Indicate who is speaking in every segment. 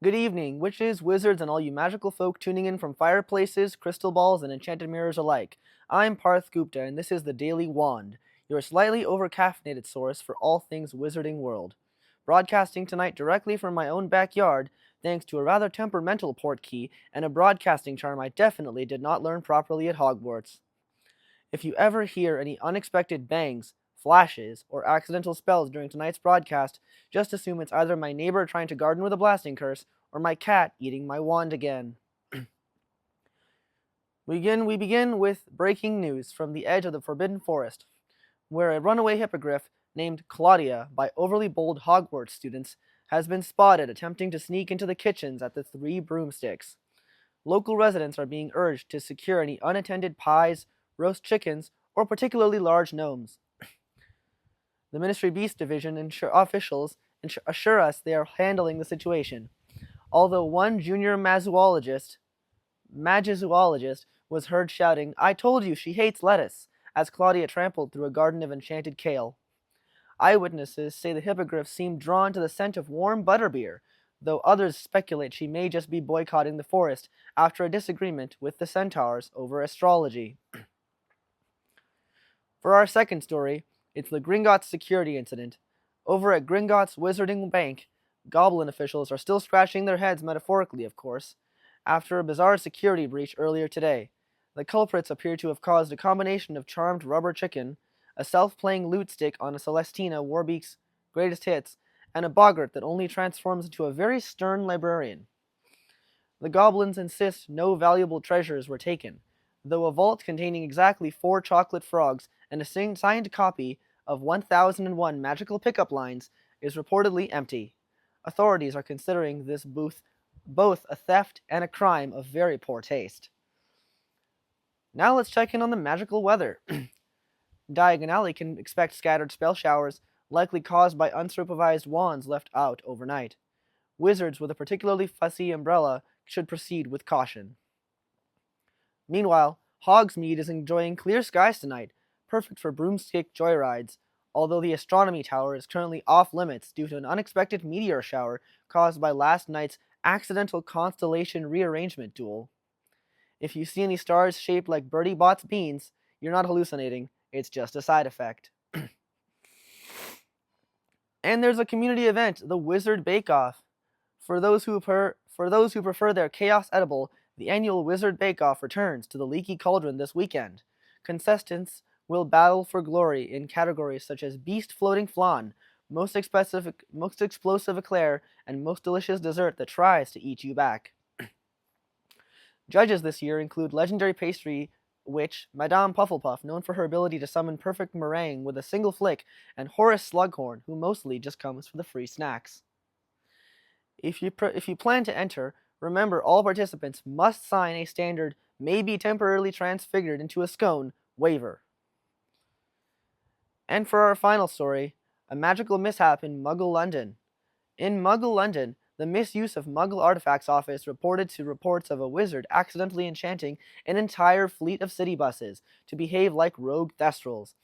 Speaker 1: Good evening, witches, wizards, and all you magical folk tuning in from fireplaces, crystal balls, and enchanted mirrors alike. I'm Parth Gupta, and this is the Daily Wand, your slightly over-caffeinated source for all things Wizarding World. Broadcasting tonight directly from my own backyard, thanks to a rather temperamental portkey and a broadcasting charm I definitely did not learn properly at Hogwarts. If you ever hear any unexpected bangs, flashes, or accidental spells during tonight's broadcast, just assume it's either my neighbor trying to garden with a blasting curse or my cat eating my wand again. We begin with breaking news from the edge of the Forbidden Forest, where a runaway hippogriff named Claudia by overly bold Hogwarts students has been spotted attempting to sneak into the kitchens at the Three Broomsticks. Local residents are being urged to secure any unattended pies, roast chickens, or particularly large gnomes. The Ministry Beast Division officials assure us they are handling the situation, although one junior magizoologist was heard shouting, "I told you she hates lettuce," as Claudia trampled through a garden of enchanted kale. Eyewitnesses say the hippogriff seemed drawn to the scent of warm butterbeer, though others speculate she may just be boycotting the forest after a disagreement with the centaurs over astrology. For our second story, it's the Gringotts security incident. Over at Gringotts Wizarding Bank, goblin officials are still scratching their heads, metaphorically, of course, after a bizarre security breach earlier today. The culprits appear to have caused a combination of charmed rubber chicken, a self-playing loot stick on a Celestina Warbeak's greatest hits, and a boggart that only transforms into a very stern librarian. The goblins insist no valuable treasures were taken, though a vault containing exactly 4 chocolate frogs and a signed copy of 1001 magical pickup lines is reportedly empty. Authorities are considering this both a theft and a crime of very poor taste. Now let's check in on the magical weather. Diagon Alley can expect scattered spell showers, likely caused by unsupervised wands left out overnight. Wizards with a particularly fussy umbrella should proceed with caution. Meanwhile, Hogsmeade is enjoying clear skies tonight, perfect for broomstick joyrides, although the astronomy tower is currently off limits due to an unexpected meteor shower caused by last night's accidental constellation rearrangement duel. If you see any stars shaped like Bertie Bott's beans, you're not hallucinating, it's just a side effect. And there's a community event, the Wizard Bake Off. For those who prefer their chaos edible, the annual Wizard Bake Off returns to the Leaky Cauldron this weekend. Contestants will battle for glory in categories such as Beast Floating Flan, most explosive eclair, and most delicious dessert that tries to eat you back. Judges this year include legendary pastry witch Madame Pufflepuff, known for her ability to summon perfect meringue with a single flick, and Horace Slughorn, who mostly just comes for the free snacks. If you plan to enter, remember all participants must sign a standard "may be temporarily transfigured into a scone" waiver. And for our final story, a magical mishap in Muggle London. In Muggle London, the misuse of Muggle artifacts office reported to reports of a wizard accidentally enchanting an entire fleet of city buses to behave like rogue thestrals.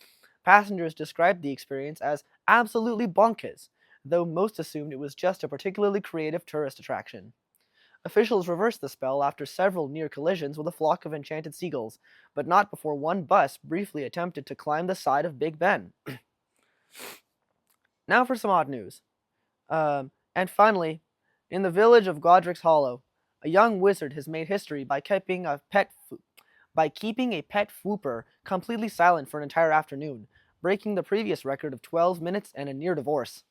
Speaker 1: Passengers described the experience as absolutely bonkers, though most assumed it was just a particularly creative tourist attraction. Officials reversed the spell after several near collisions with a flock of enchanted seagulls, but not before one bus briefly attempted to climb the side of Big Ben. Now for some odd news. And finally, in the village of Godric's Hollow, a young wizard has made history by keeping a pet fwooper completely silent for an entire afternoon, breaking the previous record of 12 minutes and a near divorce.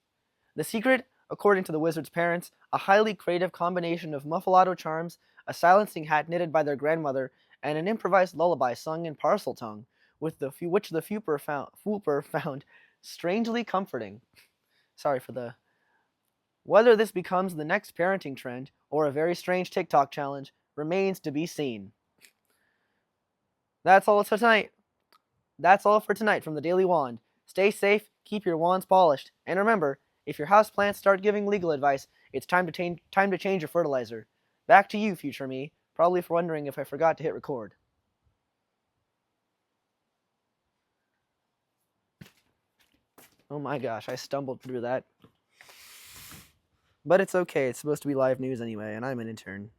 Speaker 1: The secret, according to the wizard's parents, a highly creative combination of muffalado charms, a silencing hat knitted by their grandmother, and an improvised lullaby sung in parcel tongue, which the fwooper found strangely comforting. Sorry for the... Whether this becomes the next parenting trend or a very strange TikTok challenge remains to be seen. That's all for tonight. That's all for tonight from the Daily Wand. Stay safe, keep your wands polished, and remember, if your houseplants start giving legal advice, it's time to change your fertilizer. Back to you, future me, probably for wondering if I forgot to hit record. Oh my gosh, I stumbled through that. But it's okay, it's supposed to be live news anyway, and I'm an intern.